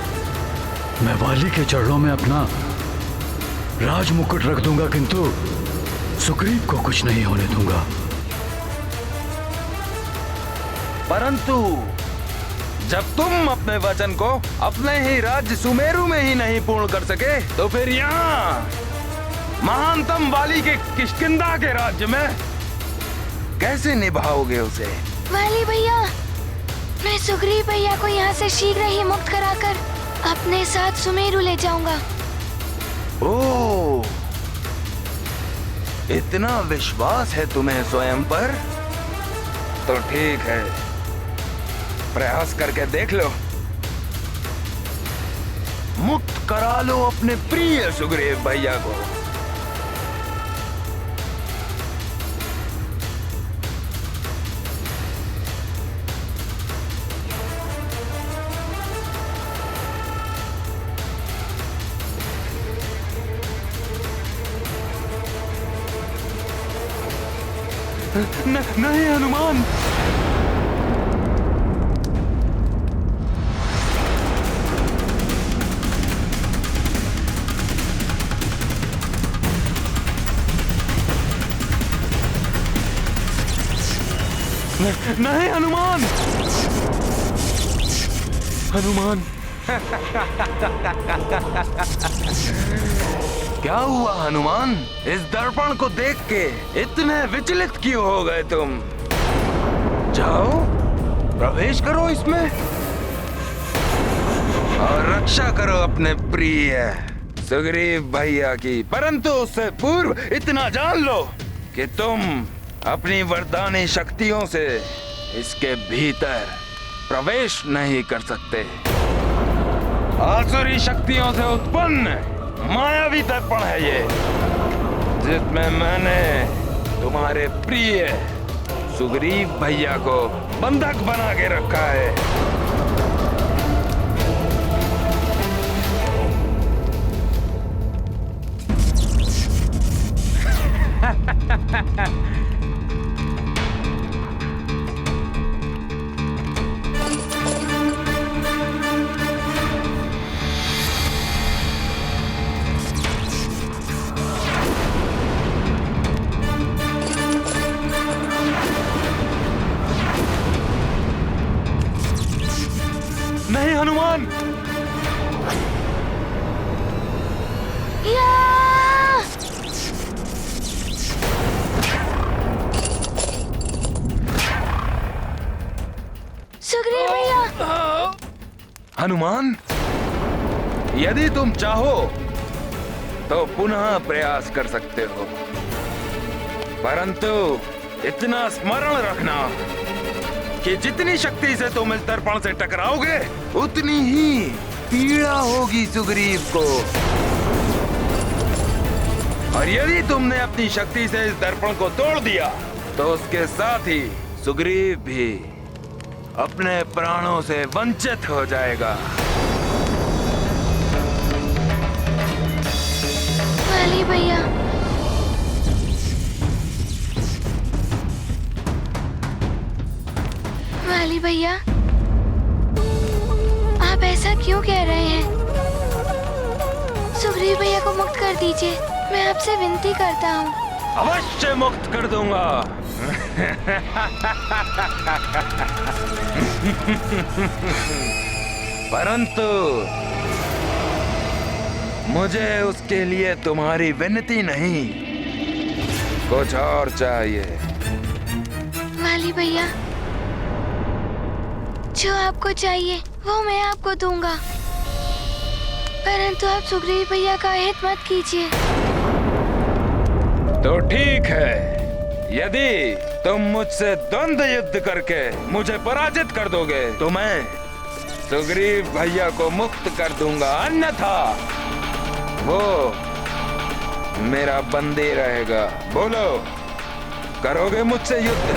मैं वाली के चरणों में अपना राज मुकुट रख दूंगा, किंतु सुग्रीव को कुछ नहीं होने दूंगा। परंतु जब तुम अपने वचन को अपने ही राज्य सुमेरु में ही नहीं पूर्ण कर सके, तो फिर यहाँ महानतम वाली के किष्किंधा के राज्य में कैसे निभाओगे उसे? वाली भैया, मैं सुग्रीव भैया को यहाँ से शीघ्र ही मुक्त कराकर अपने साथ सुमेरु ले जाऊंगा। ओह, इतना विश्वास है तुम्हें स्वयं पर? तो ठीक है, प्रयास करके देख लो। मुक्त करा लो अपने प्रिय सुग्रीव भैया को। नहीं हनुमान, नहीं हनुमान, हनुमान। क्या हुआ हनुमान? इस दर्पण को देख के इतने विचलित क्यों हो गए तुम? जाओ, प्रवेश करो इसमें और रक्षा करो अपने प्रिय सुग्रीव भैया की। परंतु उससे पूर्व इतना जान लो कि तुम अपनी वरदानी शक्तियों से इसके भीतर प्रवेश नहीं कर सकते। आसुरी शक्तियों से उत्पन्न मायावी दर्पण है ये, जिसमें मैंने तुम्हारे प्रिय सुग्रीव भैया को बंधक बना के रखा है। नहीं हनुमान, सुग्रीव भैया। हनुमान, यदि तुम चाहो तो पुनः प्रयास कर सकते हो, परंतु इतना स्मरण रखना कि जितनी शक्ति से तुम इस दर्पण से टकराओगे, उतनी ही पीड़ा होगी सुग्रीव को। और यदि तुमने अपनी शक्ति से इस दर्पण को तोड़ दिया, तो उसके साथ ही सुग्रीव भी अपने प्राणों से वंचित हो जाएगा। वाली भैया, वाली भैया, आप ऐसा क्यों कह रहे हैं? सुग्रीव भैया को मुक्त कर दीजिए, मैं आपसे विनती करता हूँ। अवश्य मुक्त कर दूंगा। परंतु मुझे उसके लिए तुम्हारी विनती नहीं, कुछ और चाहिए। वाली भैया, जो आपको चाहिए वो मैं आपको दूंगा, परंतु आप सुग्रीव भैया का हित मत कीजिए। तो ठीक है, यदि तुम मुझसे द्वंद्व युद्ध करके मुझे पराजित कर दोगे, तो मैं सुग्रीव भैया को मुक्त कर दूंगा, अन्यथा वो मेरा बंदी रहेगा। बोलो, करोगे मुझसे युद्ध?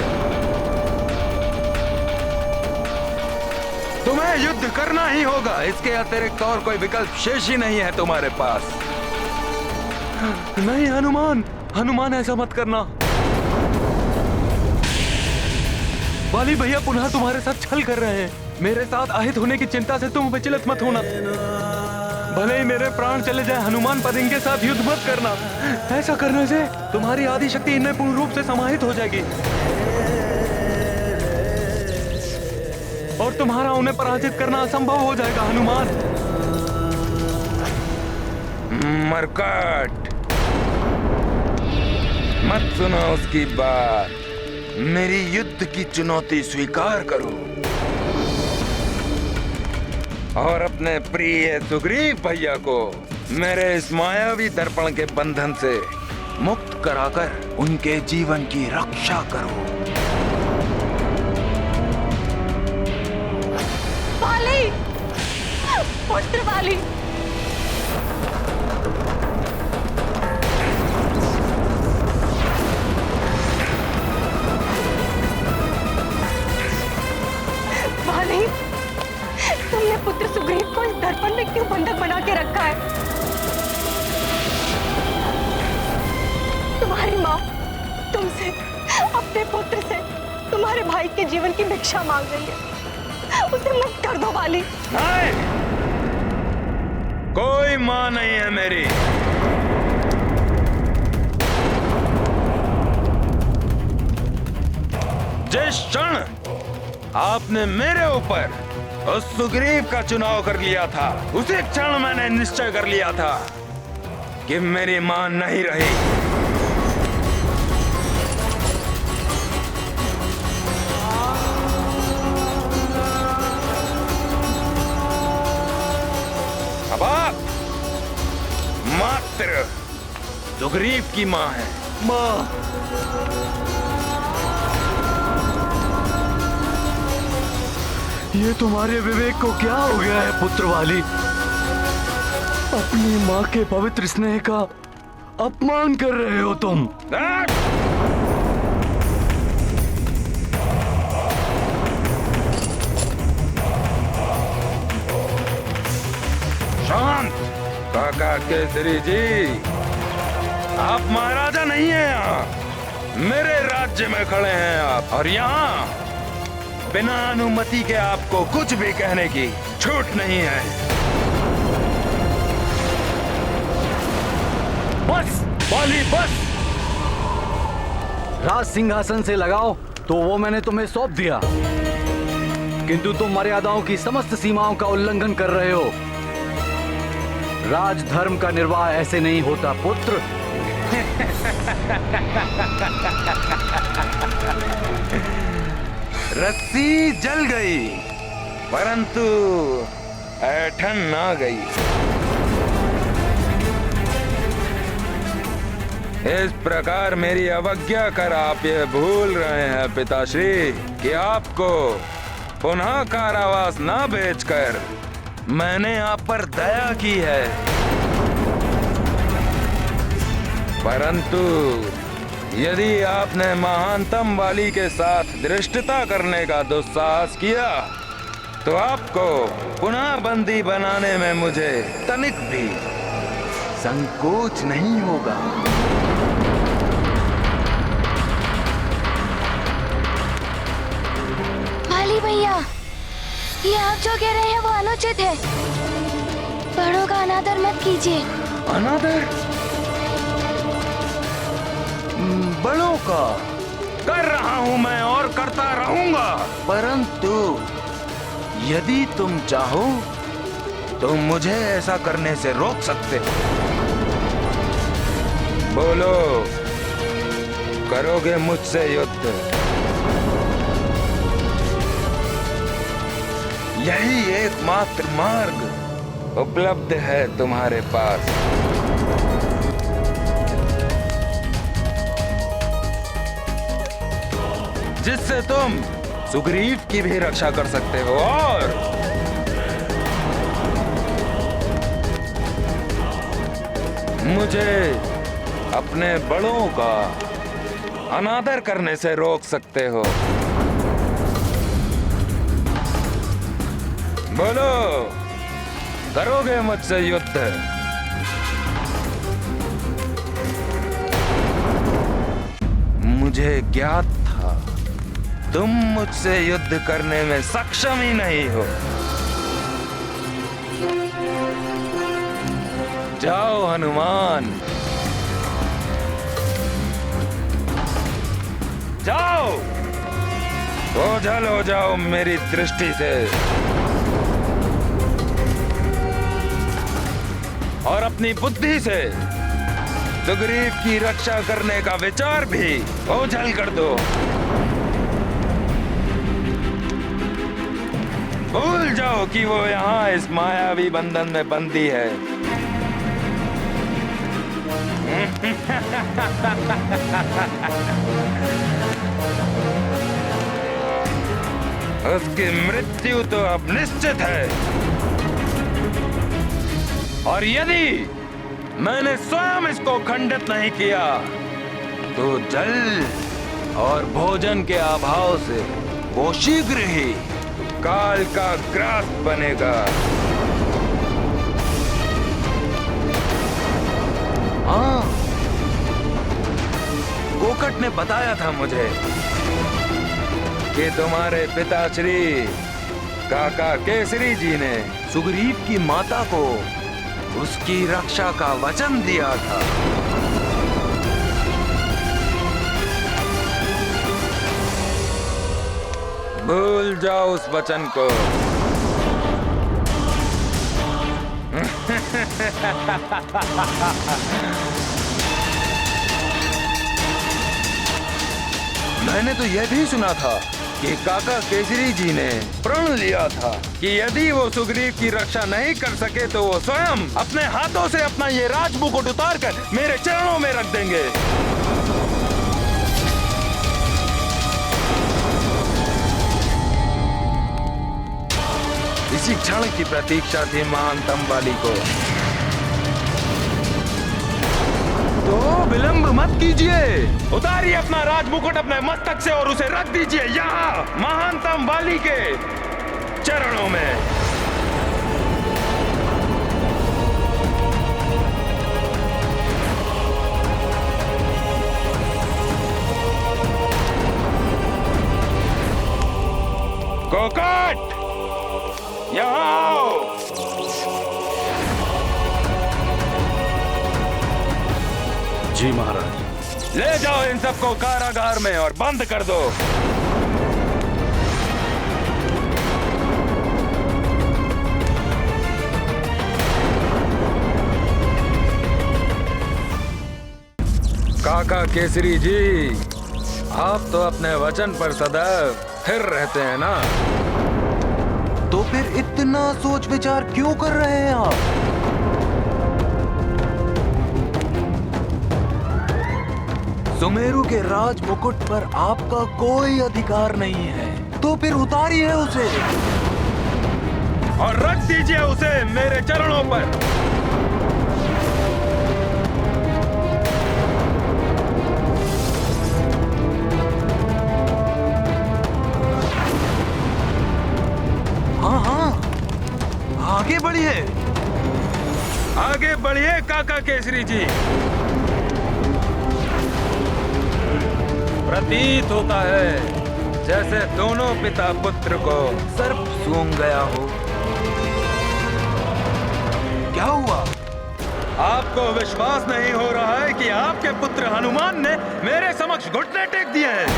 तुम्हें युद्ध करना ही होगा, इसके अतिरिक्त और कोई विकल्प शेष ही नहीं है तुम्हारे पास। नहीं हनुमान, हनुमान ऐसा मत करना। वाली भैया पुनः तुम्हारे साथ छल कर रहे हैं। मेरे साथ आहित होने की चिंता से तुम विचलित मत होना। भले ही मेरे प्राण चले जाए, हनुमान पद इनके साथ युद्ध मत करना। ऐसा करने से तुम्हारी आदि शक्ति इनमें पूर्ण रूप से समाहित हो जाएगी और तुम्हारा उन्हें पराजित करना असंभव हो जाएगा। हनुमान, मरकट, मत सुनो उसकी बात। मेरी युद्ध की चुनौती स्वीकार करो और अपने प्रिय सुग्रीव भैया को मेरे इस मायावी दर्पण के बंधन से मुक्त कराकर उनके जीवन की रक्षा करो। वाली, पुत्र वाली, वाली, तुमने पुत्र सुग्रीव को इस दर्पण में क्यों बंधक बना के रखा है? तुम्हारी माँ तुमसे, अपने पुत्र से, तुम्हारे भाई के जीवन की भिक्षा मांग रही है। उसे मुक्त कर दो वाली। नहीं, कोई माँ नहीं है मेरी। जिस क्षण आपने मेरे ऊपर उस सुग्रीव का चुनाव कर लिया था, उसी क्षण मैंने निश्चय कर लिया था कि मेरी मां नहीं रही। अब आप मात्र सुग्रीव की मां है। माँ, ये तुम्हारे विवेक को क्या हो गया है पुत्र वाली? अपनी माँ के पवित्र स्नेह का अपमान कर रहे हो तुम। शांत काका केसरी जी, आप महाराजा नहीं हैं यहाँ। मेरे राज्य में खड़े हैं आप, और यहाँ बिना अनुमति के आपको कुछ भी कहने की छूट नहीं है। बस वाली, बस। राज सिंहासन से लगाओ तो वो मैंने तुम्हें सौंप दिया, किंतु तुम मर्यादाओं की समस्त सीमाओं का उल्लंघन कर रहे हो। राजधर्म का निर्वाह ऐसे नहीं होता पुत्र। रस्सी जल गई परंतु ऐठन ना गई। इस प्रकार मेरी अवज्ञा कर आप ये भूल रहे हैं पिताश्री कि आपको पुनः कारावास ना भेजकर मैंने आप पर दया की है, परंतु यदि आपने महानतम वाली के साथ धृष्टता करने का दुस्साहस किया तो आपको पुनः बंदी बनाने में मुझे तनिक भी संकोच नहीं होगा। वाली भैया, ये आप जो कह रहे हैं वो अनुचित है। बड़ों का अनादर मत कीजिए। अनादर? बड़ों का कर रहा हूं मैं और करता रहूंगा, परंतु यदि तुम चाहो तो मुझे ऐसा करने से रोक सकते हो। बोलो, करोगे मुझसे युद्ध? यही एकमात्र मार्ग उपलब्ध है तुम्हारे पास। जिससे तुम सुग्रीव की भी रक्षा कर सकते हो और मुझे अपने बड़ों का अनादर करने से रोक सकते हो? बोलो, करोगे मुझसे युद्ध? मुझे ज्ञात था तुम मुझसे युद्ध करने में सक्षम ही नहीं हो। जाओ हनुमान, जाओ, ओझल हो जाओ मेरी दृष्टि से, और अपनी बुद्धि से सुग्रीव की रक्षा करने का विचार भी ओझल कर दो। भूल जाओ कि वो यहाँ इस मायावी बंधन में बंदी है। उसकी मृत्यु तो अब निश्चित है, और यदि मैंने स्वयं इसको खंडित नहीं किया तो जल और भोजन के अभाव से वो शीघ्र ही काल का ग्रास बनेगा। हाँ, कोकट ने बताया था मुझे कि तुम्हारे पिताश्री काका केसरी जी ने सुग्रीव की माता को उसकी रक्षा का वचन दिया था। भूल जाओ उस वचन को। मैंने तो यह भी सुना था कि काका केसरी जी ने प्रण लिया था कि यदि वो सुग्रीव की रक्षा नहीं कर सके तो वो स्वयं अपने हाथों से अपना ये राजमुकुट उतार कर मेरे चरणों में रख देंगे। इसी क्षण की प्रतीक्षा थी महानतम वाली को। तो विलंब मत कीजिए, उतारिए अपना राजमुकुट अपने मस्तक से और उसे रख दीजिए यहाँ महानतम वाली के चरणों में। कोकट, यहाँ आओ। जी महाराज। ले जाओ इन सबको कारागार में और बंद कर दो। काका केसरी जी, आप तो अपने वचन पर सदैव स्थिर रहते हैं ना, तो फिर इतना सोच विचार क्यों कर रहे हैं आप? सुमेरु के राज मुकुट पर आपका कोई अधिकार नहीं है, तो फिर उतारिए उसे और रख दीजिए उसे मेरे चरणों पर। हाँ हाँ, आगे बढ़िए, आगे बढ़िए काका केसरी जी। प्रतीत होता है जैसे दोनों पिता पुत्र को सर्प सूंघ गया हो। क्या हुआ? आपको विश्वास नहीं हो रहा है कि आपके पुत्र हनुमान ने मेरे समक्ष घुटने टेक दिए हैं?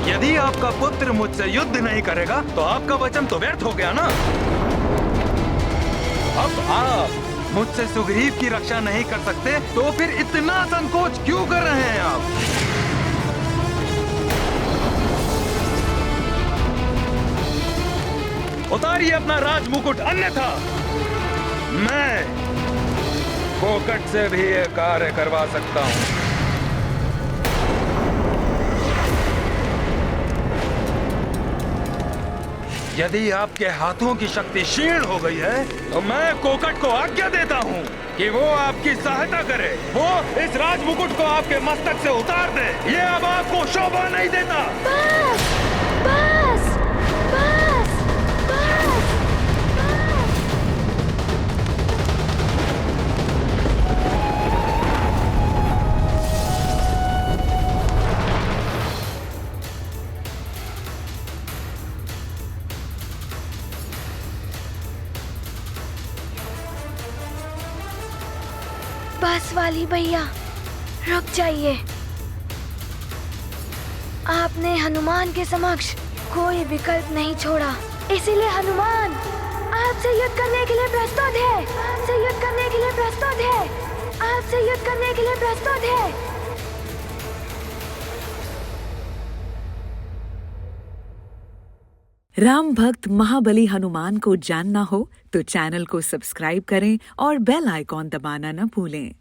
यदि आपका पुत्र मुझसे युद्ध नहीं करेगा तो आपका वचन तो व्यर्थ हो गया ना। अब आप मुझसे सुग्रीव की रक्षा नहीं कर सकते तो फिर इतना संकोच क्यों कर रहे हैं आप? उतारिए अपना राजमुकुट, अन्यथा मैं कोकट से भी ये कार्य करवा सकता हूं। यदि आपके हाथों की शक्ति क्षीण हो गई है तो मैं कोकट को आज्ञा देता हूँ कि वो आपकी सहायता करे। वो इस राजमुकुट को आपके मस्तक से उतार दे। ये अब आपको शोभा नहीं देता। बस बस बस बस बस वाली भैया, रुक जाइए। आपने हनुमान के समक्ष कोई विकल्प नहीं छोड़ा, इसीलिए हनुमान आपसे युद्ध करने के लिए प्रस्तुत है। आपसे युद्ध करने के लिए प्रस्तुत है। आपसे युद्ध करने के लिए प्रस्तुत है। राम भक्त महाबली हनुमान को जानना हो तो चैनल को सब्सक्राइब करें और बेल आइकॉन दबाना न भूलें।